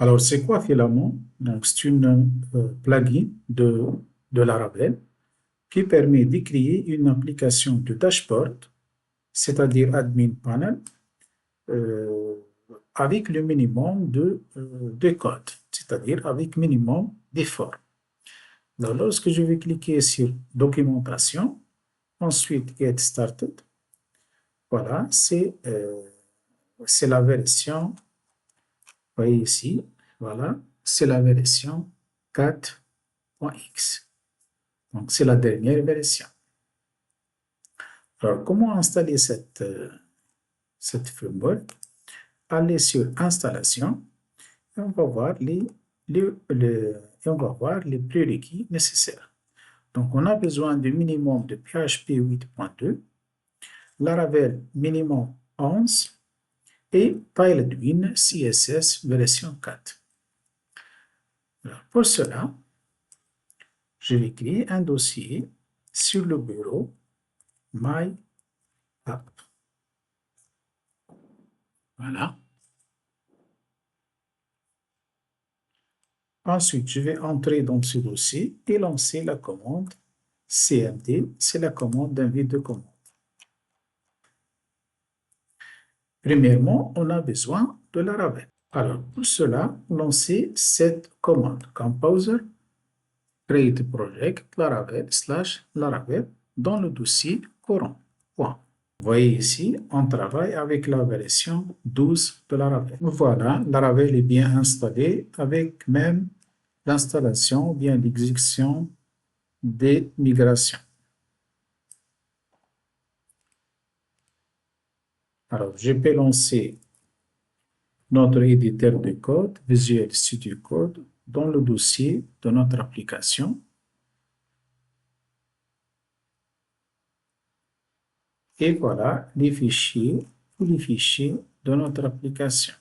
Alors, c'est quoi Filament? Donc, c'est une plugin de Laravel qui permet de créer une application de dashboard, c'est-à-dire admin panel, euh, avec le minimum de code, c'est-à-dire avec minimum d'effort. Alors, lorsque je vais cliquer sur documentation, ensuite get started, voilà, c'est la version, vous voyez ici, voilà, c'est la version 4.x. Donc, c'est la dernière version. Alors, comment installer cette framework? Aller sur Installation et on va voir et on va voir les prérequis nécessaires. Donc, on a besoin du minimum de PHP 8.2, Laravel minimum 11 et Tailwind CSS version 4. Alors, pour cela, je vais créer un dossier sur le bureau My App. Voilà. Ensuite, je vais entrer dans ce dossier et lancer la commande cmd, c'est la commande d'invite de commande. Premièrement, on a besoin de Laravel. Alors, pour cela, lancez cette commande composer create project Laravel dans le dossier courant. Point. Vous voyez ici, on travaille avec la version 12 de Laravel. Voilà, Laravel est bien installé avec même l'installation ou bien l'exécution des migrations. Alors, je peux lancer notre éditeur de code, Visual Studio Code, dans le dossier de notre application. Et voilà les fichiers, tous les fichiers de notre application.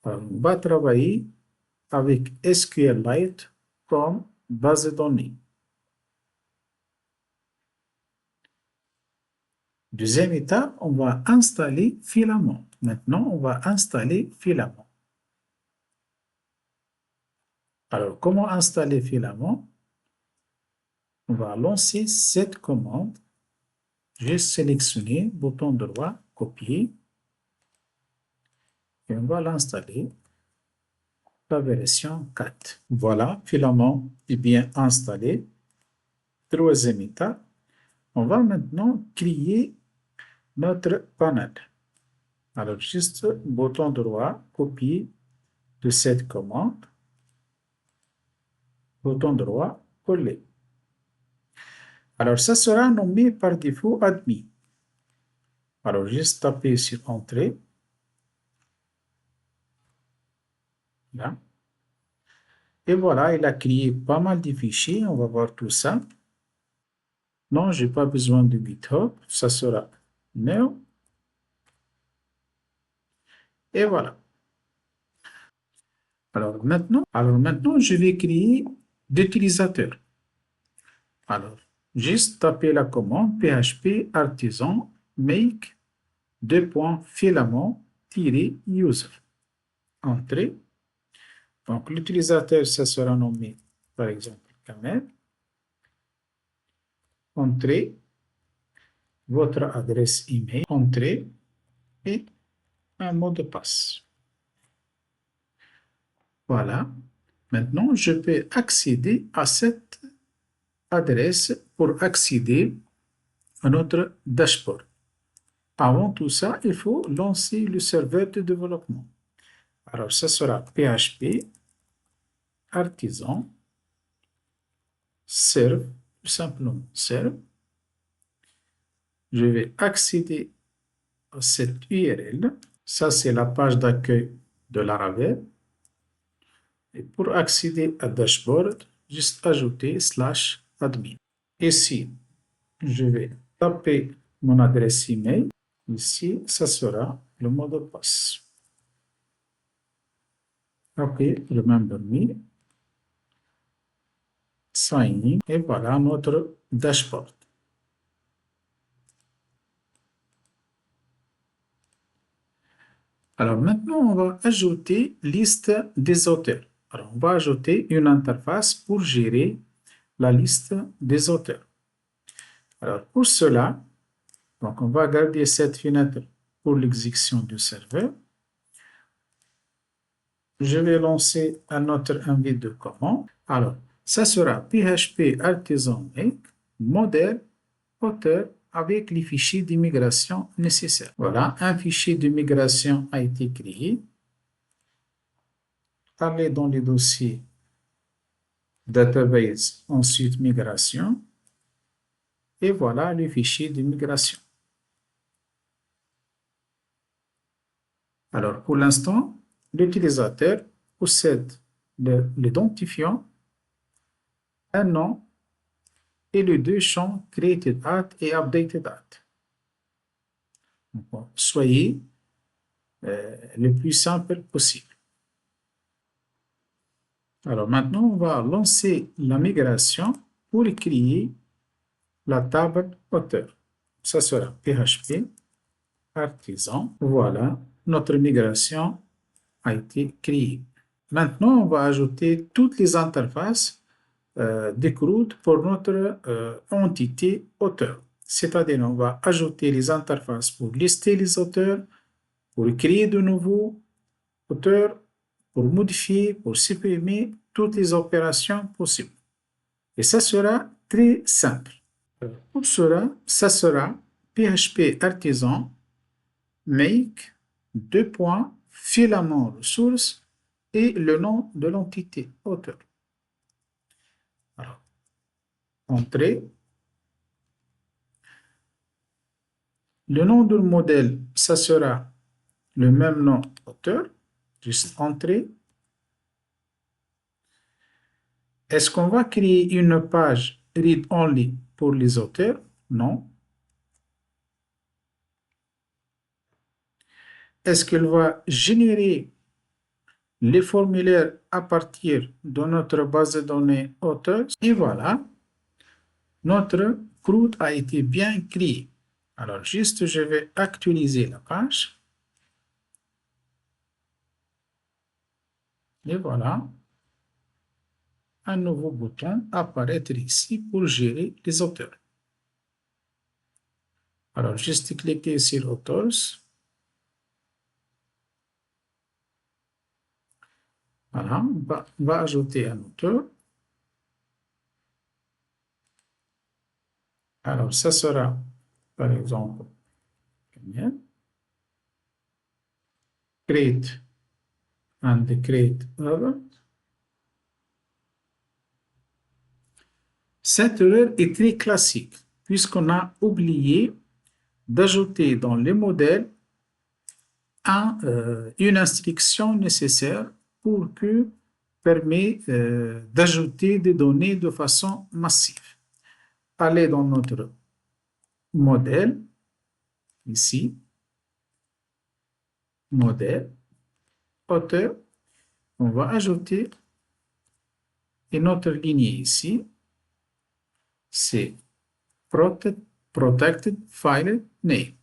Alors, on va travailler avec SQLite comme base de données. Deuxième étape, on va installer Filament. Maintenant, on va installer Filament. Alors, comment installer Filament? On va lancer cette commande. J'ai sélectionné, bouton droit, copier. Et on va l'installer, la version 4. Voilà, Filament est bien installé. Troisième étape, on va maintenant créer notre panel. Alors, juste bouton droit, copier de cette commande, bouton droit, coller. Alors, ça sera nommé par défaut admin. Alors, juste taper sur Entrée. Là. Et voilà, il a créé pas mal de fichiers. On va voir tout ça. Non, je n'ai pas besoin de GitHub. Ça sera No. Et voilà. Alors maintenant, je vais créer d'utilisateurs. Alors, juste taper la commande php artisan make filament-user. Entrée. Donc, l'utilisateur, ça sera nommé, par exemple, Kamel. Entrée, votre adresse email, entrée et un mot de passe. Voilà. Maintenant, je peux accéder à cette adresse pour accéder à notre dashboard. Avant tout ça, il faut lancer le serveur de développement. Alors, ça sera PHP artisan serve, tout simplement serve. Je vais accéder à cette URL. Ça, c'est la page d'accueil de Laravel. Et pour accéder à dashboard, juste ajouter /admin. Ici, je vais taper mon adresse email. Ici, ça sera le mot de passe. OK, remember me. Sign in. Et voilà notre dashboard. Alors maintenant, on va ajouter liste des auteurs. Alors, on va ajouter une interface pour gérer la liste des auteurs. Alors, pour cela, donc on va garder cette fenêtre pour l'exécution du serveur. Je vais lancer un autre invite de commande. Alors, ça sera PHP Artisan Make, modèle, auteur, avec les fichiers d'immigration nécessaires. Voilà, un fichier de migration a été créé. Allez dans les dossiers Database, ensuite Migration. Et voilà le fichier de migration. Alors, pour l'instant, l'utilisateur possède l'identifiant, un nom et les deux champs Created at et Updated at. Donc, soyez le plus simple possible. Alors maintenant, on va lancer la migration pour créer la table auteur. Ça sera PHP Artisan. Voilà, notre migration a été créée. Maintenant, on va ajouter toutes les interfaces d'écroute pour notre entité auteur. C'est-à-dire, on va ajouter les interfaces pour lister les auteurs, pour créer de nouveaux auteurs, pour modifier, pour supprimer toutes les opérations possibles. Et ça sera très simple. Pour cela, ça sera PHP Artisan make filament ressources et le nom de l'entité auteur. Alors, entrée. Le nom du modèle, ça sera le même nom auteur, juste entrée. Est-ce qu'on va créer une page read-only pour les auteurs? Non. Est-ce qu'elle va générer les formulaires à partir de notre base de données auteurs? Et voilà, notre CRUD a été bien créé. Alors, juste, je vais actualiser la page. Et voilà, un nouveau bouton apparaître ici pour gérer les auteurs. Alors, juste cliquer sur Authors. Voilà, on va ajouter un auteur. Alors, ça sera, par exemple, create and create other. Cette erreur est très classique puisqu'on a oublié d'ajouter dans les modèles une instruction nécessaire pour que permet d'ajouter des données de façon massive. Allez dans notre modèle, ici, modèle, auteur, on va ajouter une autre lignée ici, c'est Protected File Name.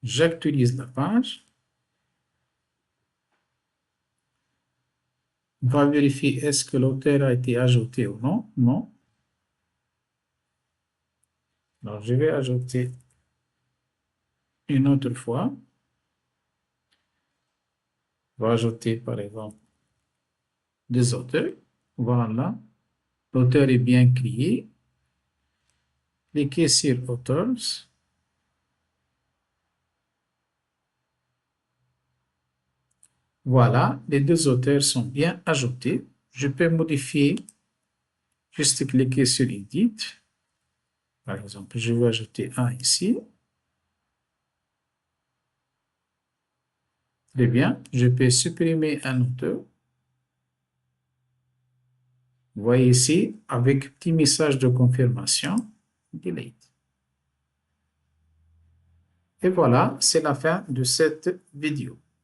J'actualise la page. On va vérifier est-ce que l'auteur a été ajouté ou non. Non. Alors, je vais ajouter une autre fois. On va ajouter, par exemple, des auteurs. Voilà. L'auteur est bien créé. Cliquez sur Authors. Voilà, les deux auteurs sont bien ajoutés. Je peux modifier, juste cliquer sur Edit. Par exemple, je vais ajouter un ici. Très bien, je peux supprimer un auteur. Vous voyez ici, avec petit message de confirmation, Delete. Et voilà, c'est la fin de cette vidéo.